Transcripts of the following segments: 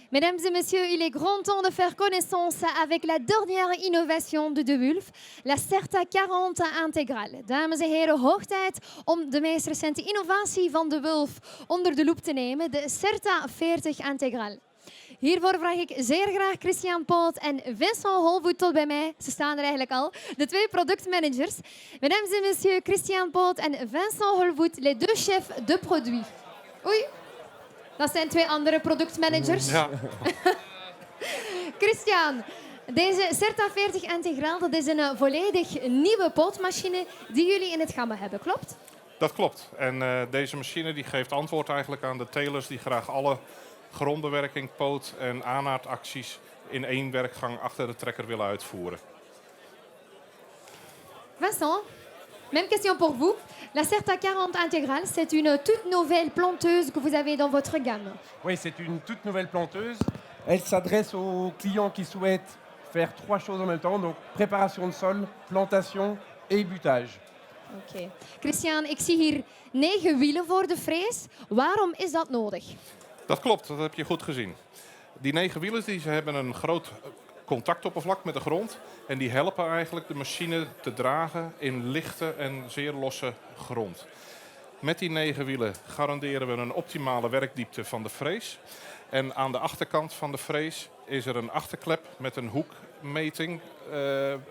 Mesdames et messieurs, il est grand temps de faire connaissance avec la dernière innovation de De Wulf, la Certa 40 intégrale. Dames en heren, hoog tijd om de meest recente innovatie van De Wulf onder de loep te nemen, de Certa 40 intégrale. Hiervoor vraag ik zeer graag Christian Poot en Vincent Holvoet tot bij mij. Ze staan er eigenlijk al, de twee productmanagers. Mesdames et messieurs, Christian Poot en Vincent Holvoet, les deux chefs de produit. Oei. Dat zijn twee andere productmanagers. Ja. Christian, deze Certa 40 Integraal, dat is een volledig nieuwe pootmachine die jullie in het gamma hebben, klopt? Dat klopt. En deze machine die geeft antwoord eigenlijk aan de telers die graag alle grondenwerking, poot- en aanhaardacties in één werkgang achter de trekker willen uitvoeren. Vincent, même question pour vous. La Certa 40 Intégrale, c'est une toute nouvelle planteuse que vous avez dans votre gamme. Oui, c'est une toute nouvelle planteuse. Elle s'adresse aux clients qui souhaitent faire 3 choses en même temps. Donc préparation de sol, plantation et butage. Oké. Christian, ik zie hier 9 wielen voor de frees. Waarom is dat nodig? Dat klopt, dat heb je goed gezien. Die 9 wielen die ze hebben een groot contactoppervlak met de grond. En die helpen eigenlijk de machine te dragen in lichte en zeer losse grond. Met die 9 wielen garanderen we een optimale werkdiepte van de frees. En aan de achterkant van de frees is er een achterklep met een hoekmeting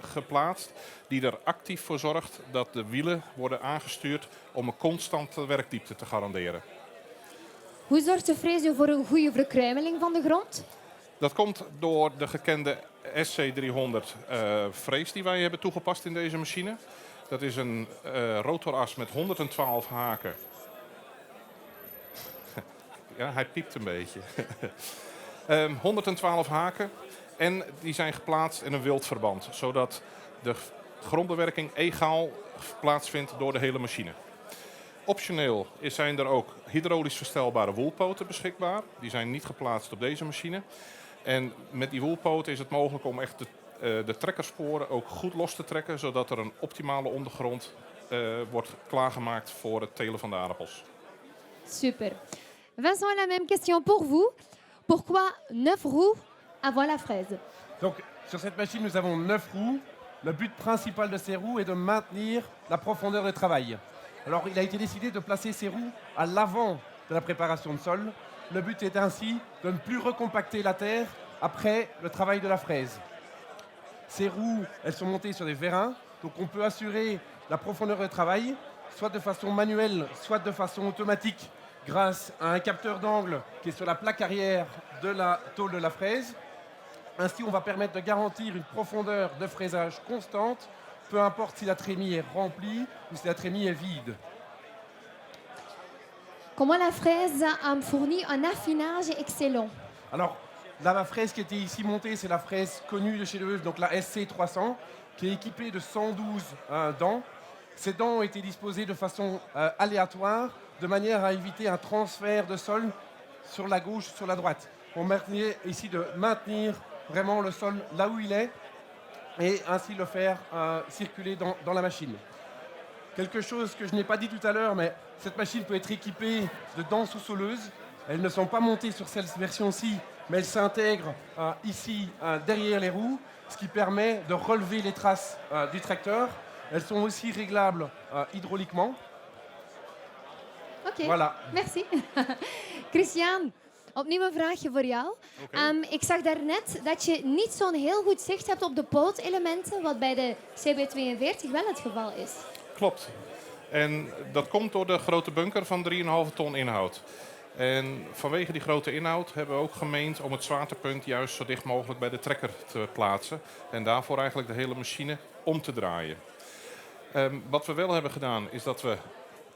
geplaatst. Die er actief voor zorgt dat de wielen worden aangestuurd om een constante werkdiepte te garanderen. Hoe zorgt de frees nu voor een goede verkruimeling van de grond? Dat komt door de gekende SC300 frees die wij hebben toegepast in deze machine. Dat is een rotoras met 112 haken. Ja, hij piept een beetje. 112 haken en die zijn geplaatst in een wildverband. Zodat de grondbewerking egaal plaatsvindt door de hele machine. Optioneel zijn er ook hydraulisch verstelbare woelpoten beschikbaar. Die zijn niet geplaatst op deze machine. En met die woelpoten is het mogelijk om echt de trekkersporen ook goed los te trekken. Zodat er een optimale ondergrond wordt klaargemaakt voor het telen van de aardappels. Super. Vincent, la même question pour vous. Pourquoi 9 roues avant la fraise? Donc sur cette machine, nous avons 9 roues. Le but principal de ces roues est de maintenir la profondeur de travail. Alors il a été décidé de placer ces roues à l'avant de la préparation de sol. Le but est ainsi de ne plus recompacter la terre après le travail de la fraise. Ces roues, elles sont montées sur des vérins, donc on peut assurer la profondeur de travail, soit de façon manuelle, soit de façon automatique, grâce à un capteur d'angle qui est sur la plaque arrière de la tôle de la fraise. Ainsi, on va permettre de garantir une profondeur de fraisage constante, peu importe si la trémie est remplie ou si la trémie est vide. Comment la fraise fournit un affinage excellent? Alors, la fraise qui était ici montée, c'est la fraise connue de chez De Wulf, donc la SC300, qui est équipée de 112 dents. Ces dents ont été disposées de façon aléatoire, de manière à éviter un transfert de sol sur la gauche, sur la droite. On permet ici de maintenir vraiment le sol là où il est et ainsi le faire circuler dans la machine. Quelque chose que je n'ai pas dit tout à l'heure, mais cette machine peut être équipée de dents sous-soleuses. Elles ne sont pas montées sur cette version-ci, mais elles s'intègrent ici derrière les roues, ce qui permet de relever les traces du tracteur. Elles sont aussi réglables hydrauliquement. Oké, Voilà. merci. Christian, opnieuw een vraagje voor jou. Oké. Ik zag daarnet dat je niet zo'n heel goed zicht hebt op de pootelementen, wat bij de CB42 wel het geval is. Klopt. En dat komt door de grote bunker van 3,5 ton inhoud. En vanwege die grote inhoud hebben we ook gemeend om het zwaartepunt juist zo dicht mogelijk bij de trekker te plaatsen. En daarvoor eigenlijk de hele machine om te draaien. Wat we wel hebben gedaan is dat we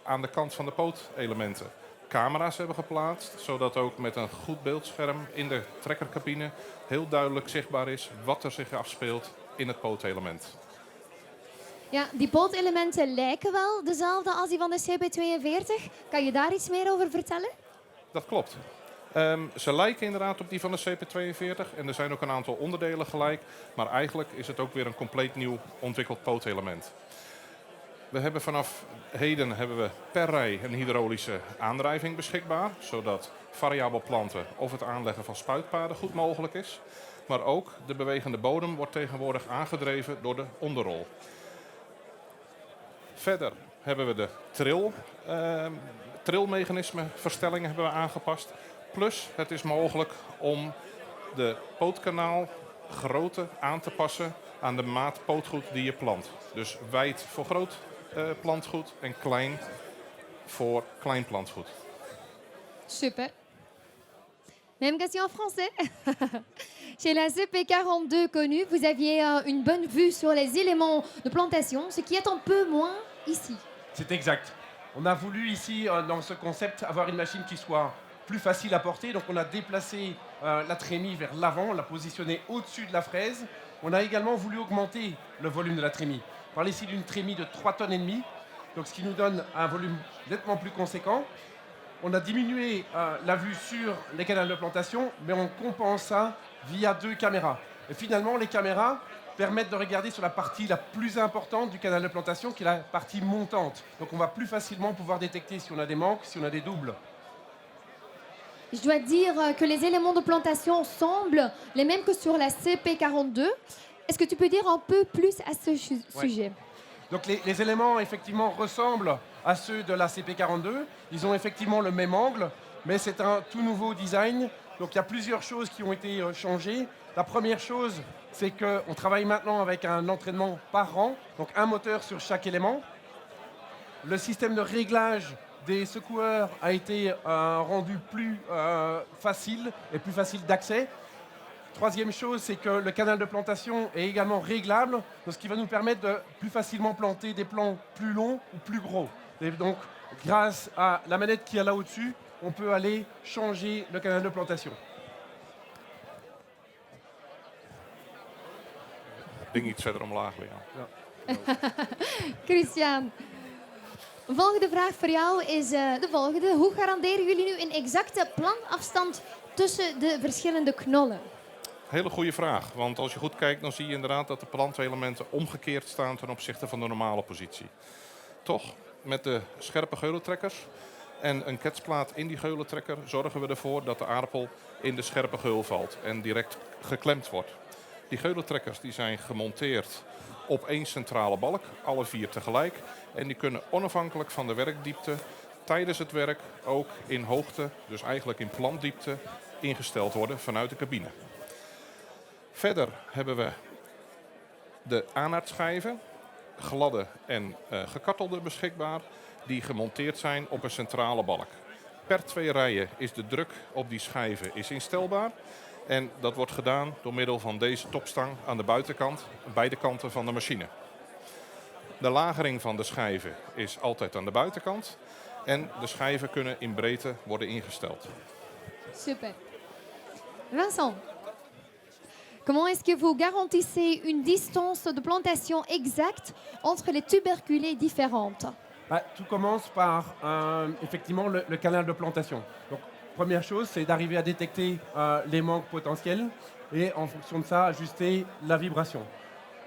aan de kant van de pootelementen camera's hebben geplaatst. Zodat ook met een goed beeldscherm in de trekkercabine heel duidelijk zichtbaar is wat er zich afspeelt in het pootelement. Ja, die pootelementen lijken wel dezelfde als die van de CB42. Kan je daar iets meer over vertellen? Dat klopt. Ze lijken inderdaad op die van de CP42 en er zijn ook een aantal onderdelen gelijk. Maar eigenlijk is het ook weer een compleet nieuw ontwikkeld pootelement. We hebben vanaf heden per rij een hydraulische aandrijving beschikbaar, zodat variabel planten of het aanleggen van spuitpaden goed mogelijk is. Maar ook de bewegende bodem wordt tegenwoordig aangedreven door de onderrol. Verder hebben we de trilmechanisme verstellingen hebben we aangepast. Plus het is mogelijk om de pootkanaalgrootte aan te passen aan de maat pootgoed die je plant. Dus wijd voor groot plantgoed en klein voor klein plantgoed. Super. Même question en français. Chez la CP42 connue, vous aviez une bonne vue sur les éléments de plantation, ce qui est un peu moins ici. C'est exact. On a voulu ici, dans ce concept, avoir une machine qui soit plus facile à porter. Donc on a déplacé la trémie vers l'avant, on l'a positionnée au-dessus de la fraise. On a également voulu augmenter le volume de la trémie. On parle ici d'une trémie de 3,5 tonnes, donc ce qui nous donne un volume nettement plus conséquent. On a diminué la vue sur les canaux de plantation, mais on compense ça via 2 caméras. Et finalement, les caméras permettent de regarder sur la partie la plus importante du canal de plantation, qui est la partie montante. Donc on va plus facilement pouvoir détecter si on a des manques, si on a des doubles. Je dois dire que les éléments de plantation semblent les mêmes que sur la CP42. Est-ce que tu peux dire un peu plus à ce sujet? Donc les éléments effectivement ressemblent à ceux de la CP42. Ils ont effectivement le même angle, mais c'est un tout nouveau design. Donc il y a plusieurs choses qui ont été changées. La première chose, c'est qu'on travaille maintenant avec un entraînement par rang, donc un moteur sur chaque élément. Le système de réglage des secoueurs a été rendu plus facile et plus facile d'accès. Troisième chose, c'est que le canal de plantation est également réglable, ce qui va nous permettre de plus facilement planter des plants plus longs ou plus gros. Et donc, grâce à la manette qui est là au-dessus, on peut aller changer le canal de plantation. Ding iets verder omlaag, Leon. Christian, volgende vraag voor jou is de volgende. Hoe garanderen jullie nu een exacte plantafstand tussen de verschillende knollen? Hele goede vraag, want als je goed kijkt dan zie je inderdaad dat de plantelementen omgekeerd staan ten opzichte van de normale positie. Toch, met de scherpe geulentrekkers en een ketsplaat in die geulentrekker zorgen we ervoor dat de aardappel in de scherpe geul valt en direct geklemd wordt. Die geulentrekkers die zijn gemonteerd op één centrale balk, alle 4 tegelijk. En die kunnen onafhankelijk van de werkdiepte tijdens het werk ook in hoogte, dus eigenlijk in plantdiepte, ingesteld worden vanuit de cabine. Verder hebben we de aanaardschijven, gladde en gekartelde beschikbaar, die gemonteerd zijn op een centrale balk. Per 2 rijen is de druk op die schijven instelbaar. En dat wordt gedaan door middel van deze topstang aan de buitenkant, beide kanten van de machine. De lagering van de schijven is altijd aan de buitenkant. En de schijven kunnen in breedte worden ingesteld. Super. Vincent, comment est-ce que vous garantissez une distance de plantation exacte entre les tuberculées différentes? Tout commence par effectivement le canal de plantation. Donc, première chose, c'est d'arriver à détecter les manques potentiels et en fonction de ça, ajuster la vibration.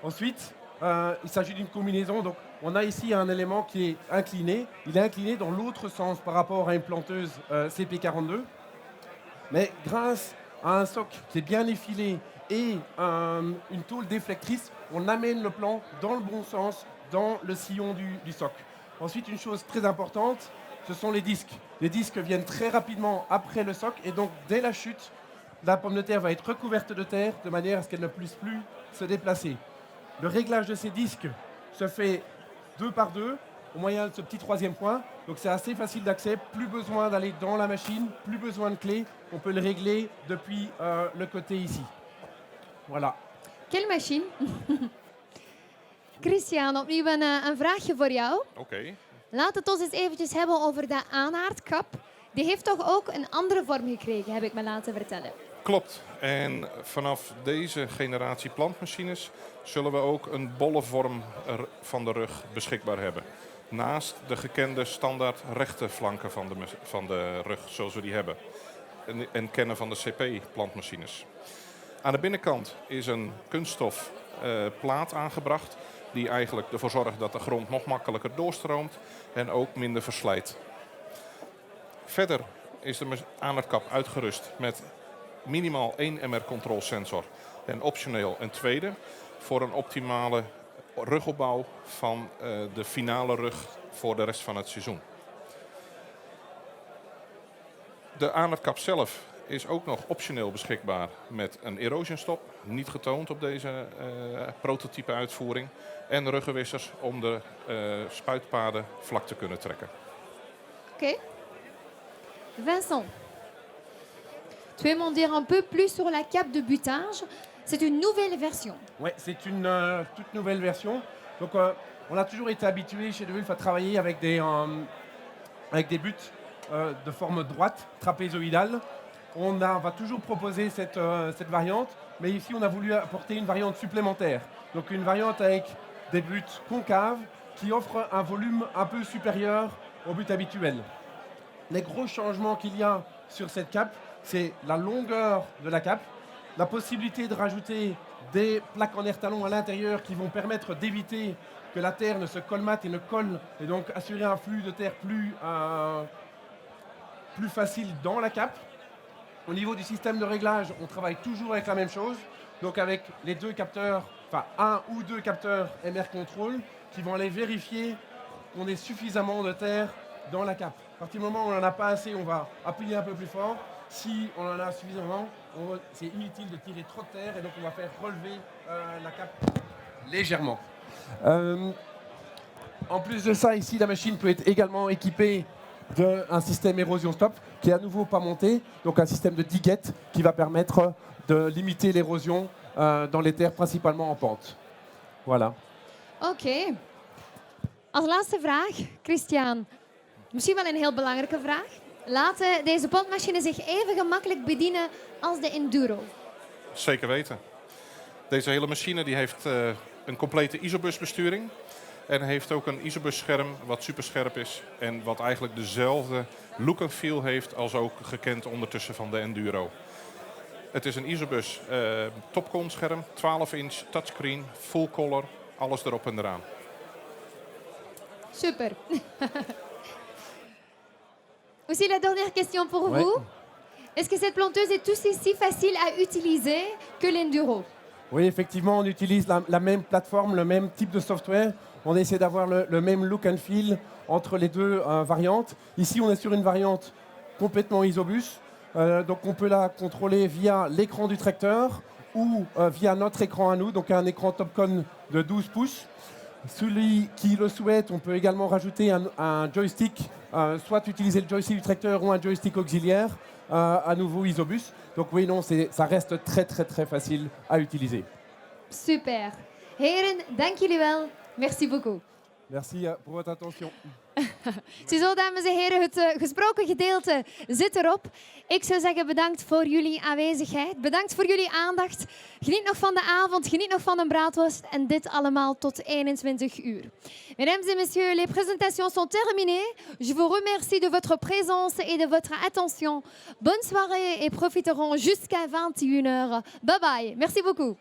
Ensuite, il s'agit d'une combinaison. Donc, on a ici un élément qui est incliné. Il est incliné dans l'autre sens par rapport à une planteuse CP42. Mais grâce à un soc qui est bien effilé et une tôle déflectrice, on amène le plant dans le bon sens, dans le sillon du soc. Ensuite, une chose très importante, ce sont les disques. Les disques viennent très rapidement après le soc et donc dès la chute, la pomme de terre va être recouverte de terre de manière à ce qu'elle ne puisse plus se déplacer. Le réglage de ces disques se fait 2 par 2 au moyen de ce petit 3e point. Donc c'est assez facile d'accès, plus besoin d'aller dans la machine, plus besoin de clé. On peut le régler depuis le côté ici. Voilà. Quelle machine? Christian, opnieuw een vraagje voor jou. Oké. Laat het ons eens eventjes hebben over de aanaardkap. Die heeft toch ook een andere vorm gekregen, heb ik me laten vertellen. Klopt. En vanaf deze generatie plantmachines zullen we ook een bolle vorm van de rug beschikbaar hebben. Naast de gekende standaard rechte flanken van de rug, zoals we die hebben. En kennen van de CP-plantmachines. Aan de binnenkant is een kunststof plaat aangebracht die eigenlijk ervoor zorgt dat de grond nog makkelijker doorstroomt en ook minder verslijt. Verder is de aanhardkap uitgerust met minimaal 1 MR control sensor en optioneel een tweede voor een optimale rugopbouw van de finale rug voor de rest van het seizoen. De aanhardkap zelf is ook nog optioneel beschikbaar met een erosion stop, niet getoond op deze prototype uitvoering, en ruggenwissers om de spuitpaden vlak te kunnen trekken. Ok. Vincent, tu veux m'en dire un peu plus sur la cape de butage? C'est une nouvelle version. Ouais, c'est une toute nouvelle version. Donc, on a toujours été habitué chez DeWulf à travailler avec des buts de forme droite, trapézoïdale. On va toujours proposer cette variante, mais ici on a voulu apporter une variante supplémentaire. Donc une variante avec des buts concaves qui offrent un volume un peu supérieur au but habituel. Les gros changements qu'il y a sur cette cape, c'est la longueur de la cape, la possibilité de rajouter des plaques en air-talon à l'intérieur qui vont permettre d'éviter que la terre ne se colmate et ne colle, et donc assurer un flux de terre plus facile dans la cape. Au niveau du système de réglage, on travaille toujours avec la même chose, donc avec les deux capteurs, enfin un ou deux capteurs MR Control qui vont aller vérifier qu'on ait suffisamment de terre dans la cape. À partir du moment où on n'en a pas assez, on va appuyer un peu plus fort. Si on en a suffisamment, c'est inutile de tirer trop de terre et donc on va faire relever la cape légèrement. En plus de ça, ici, la machine peut être également équipée d'un système érosion stop qui est à nouveau pas monté, donc un système de diguette qui va permettre de limiter l'érosion dans les terres principalement en pente. Voilà. Oké. Als laatste vraag, Christian. Misschien wel een heel belangrijke vraag. Laten deze pontmachines zich even gemakkelijk bedienen als de Enduro? Zeker weten. Deze hele machine die heeft een complete isobusbesturing. En heeft ook een isobus-scherm wat superscherp is. En wat eigenlijk dezelfde look en feel heeft als ook gekend ondertussen van de Enduro. Het is een isobus topcon-scherm, 12-inch touchscreen, full color, alles erop en eraan. Super. Aussi la dernière question pour Ouais. vous. Est-ce que cette planteuse est aussi facile à utiliser que l'Enduro? Oui, effectivement, on utilise la même plateforme, le même type de software. On essaie d'avoir le même look and feel entre les deux variantes. Ici, on est sur une variante complètement isobus. Donc, on peut la contrôler via l'écran du tracteur ou via notre écran à nous, donc un écran Topcon de 12 pouces. Celui qui le souhaite, on peut également rajouter un joystick, soit utiliser le joystick du tracteur ou un joystick auxiliaire, à nouveau isobus. Donc oui, non, ça reste très très très facile à utiliser. Super. Heren, dank jullie wel. Merci beaucoup. Merci pour votre attention. Ziezo, dames en heren, het gesproken gedeelte zit erop. Ik zou zeggen bedankt voor jullie aanwezigheid. Bedankt voor jullie aandacht. Geniet nog van de avond, geniet nog van een braadworst. En dit allemaal tot 21 uur. Mesdames et messieurs, les présentations sont terminées. Je vous remercie de votre présence et de votre attention. Bonne soirée et profiterons jusqu'à 21 h. Bye bye. Merci beaucoup.